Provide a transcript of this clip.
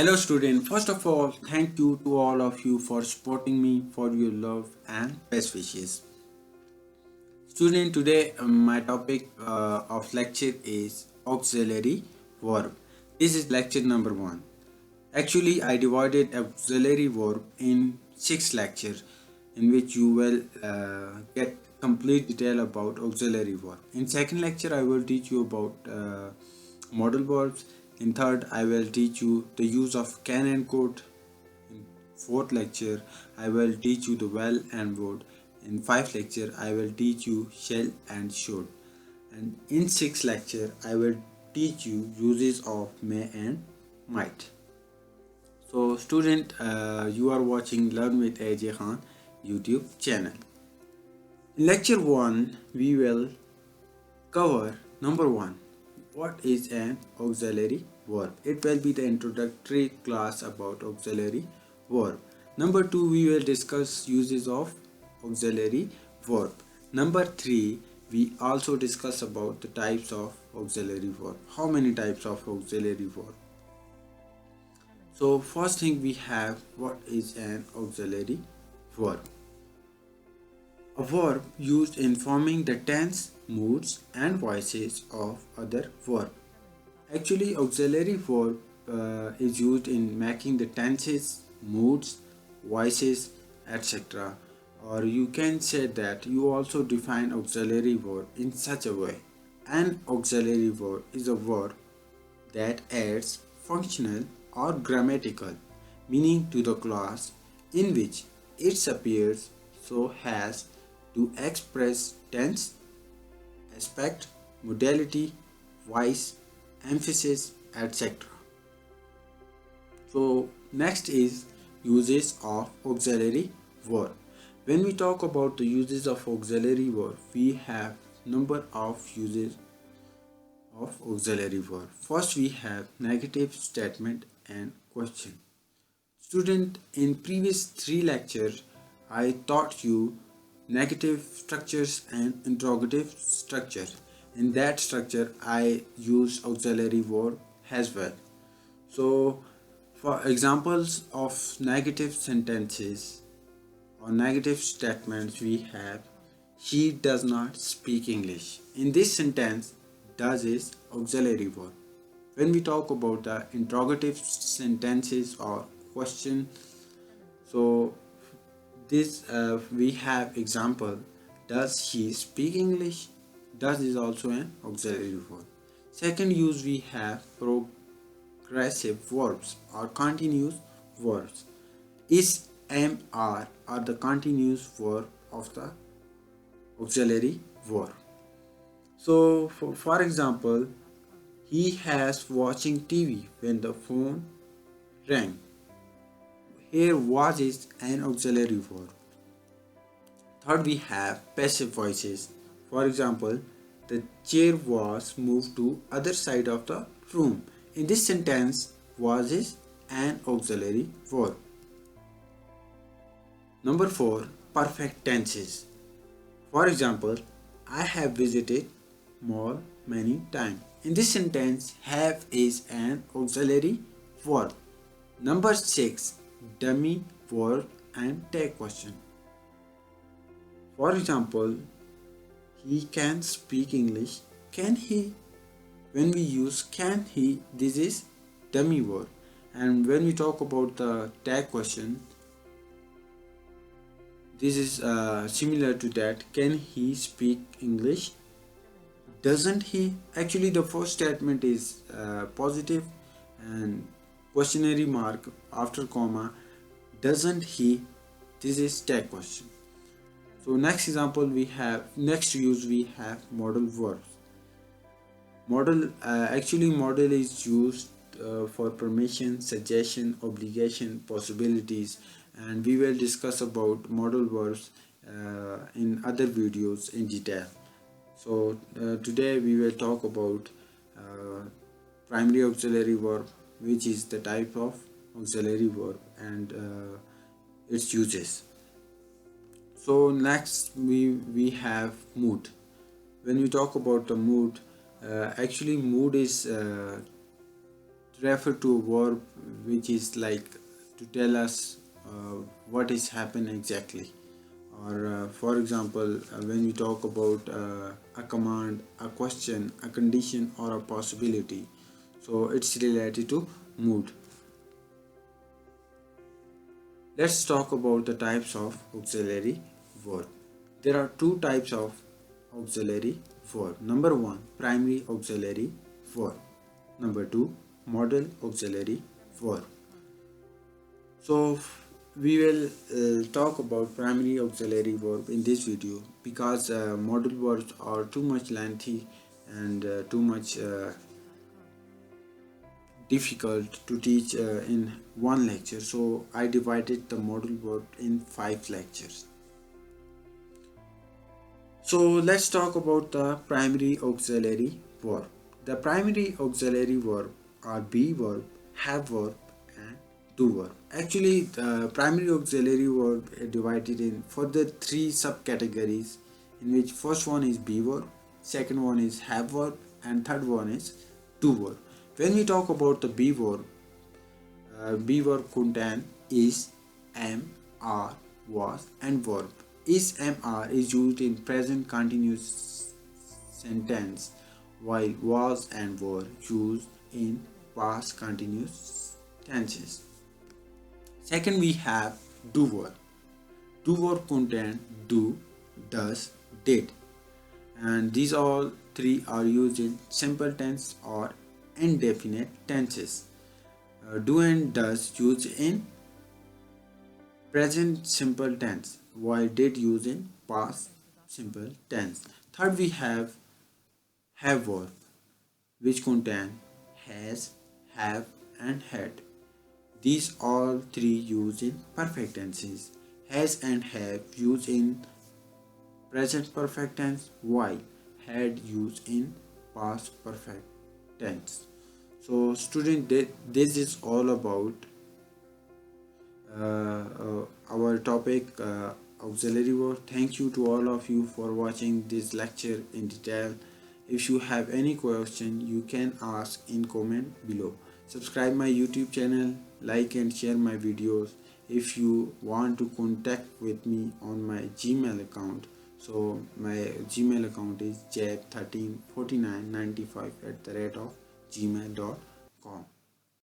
Hello student, first of all thank you to all of you for supporting me, for your love and best wishes. Student, today my topic of lecture is auxiliary verb. This is lecture number 1. Actually I divided auxiliary verb in 6 lectures in which you will get complete detail about auxiliary verb. In second lecture I will teach you about modal verbs. In third, I will teach you the use of can and could. In fourth lecture, I will teach you the well and would. In fifth lecture, I will teach you shall and should. And in sixth lecture, I will teach you uses of may and might. So student, you are watching Learn with A.J Khan YouTube channel. In lecture 1, we will cover number 1. What is an auxiliary verb? It will be the introductory class about auxiliary verb. Number 2, we will discuss uses of auxiliary verb. Number 3, we also discuss about the types of auxiliary verb. How many types of auxiliary verb? So first thing we have, what is an auxiliary verb? A verb used in forming the tense, moods and voices of other verb. Actually, auxiliary verb is used in making the tenses, moods, voices, etc. Or you can say that you also define auxiliary verb in such a way. An auxiliary verb is a verb that adds functional or grammatical meaning to the clause in which it appears so as to express tense, aspect, modality, voice, emphasis, etc. So next is uses of auxiliary verb. When we talk about the uses of auxiliary verb, we have number of uses of auxiliary verb. First we have negative statement and question. Student, in previous 3 lectures I taught you negative structures and interrogative structures. In that structure I use auxiliary verb as well. So for examples of negative sentences or negative statements, we have she does not speak English. In this sentence, does is auxiliary verb. When we talk about the interrogative sentences or question, so this we have example, does she speak English? Does is also an auxiliary verb. Second use, we have progressive verbs or continuous verbs. Is, am, are the continuous verb of the auxiliary verb. So for example, he has watching TV when the phone rang. Here was is an auxiliary verb. Third, we have passive voices. For example, the chair was moved to other side of the room. In this sentence, was is an auxiliary verb. Number 4, perfect tenses. For example, I have visited mall many times. In this sentence, have is an auxiliary verb. Number 6, dummy verb and tag question. For example, he can speak English. Can he? When we use can he, this is dummy verb. And when we talk about the tag question, this is similar to that. Can he speak English? Doesn't he? Actually, the first statement is positive and questionary mark after comma. Doesn't he? This is tag question. So next example we have, next use we have modal verbs. Modal is used for permission, suggestion, obligation, possibilities, and we will discuss about modal verbs in other videos in detail. So today we will talk about primary auxiliary verb, which is the type of auxiliary verb and its uses. So next we have mood. When we talk about the mood, actually mood is refer to a verb which is like to tell us what is happening exactly. Or for example, when we talk about a command, a question, a condition, or a possibility, so it's related to mood. Let's talk about the types of auxiliary verb. There are two types of auxiliary verb. Number one, primary auxiliary verb. Number two, modal auxiliary verb. So we will talk about primary auxiliary verb in this video because modal verbs are too much lengthy and too much difficult to teach in one lecture. So I divided the modal verb in 5 lectures. So let's talk about the primary auxiliary verb. The primary auxiliary verb are be verb, have verb, and do verb. Actually, the primary auxiliary verb is divided in further 3 subcategories, in which first one is be verb, second one is have verb, and third one is do verb. When we talk about the be verb contain is, am, are, was, and verb. Is, am, are is used in present continuous sentence, while was and were used in past continuous tenses. Second, we have do verb. Do verb contain do, does, did, and these all three are used in simple tense or indefinite tenses. Do and does used in present simple tense, while did used in past simple tense. Third, we have verb, which contain has, have, and had. These all three used in perfect tenses. Has and have used in present perfect tense, while had used in past perfect tense. So student, this is all about our topic auxiliary verb. Thank you to all of you for watching this lecture in detail. If you have any question, you can ask in comment below. Subscribe my YouTube channel, like and share my videos. If you want to contact with me on my Gmail account, so my Gmail account is jab134995 @gmail.com.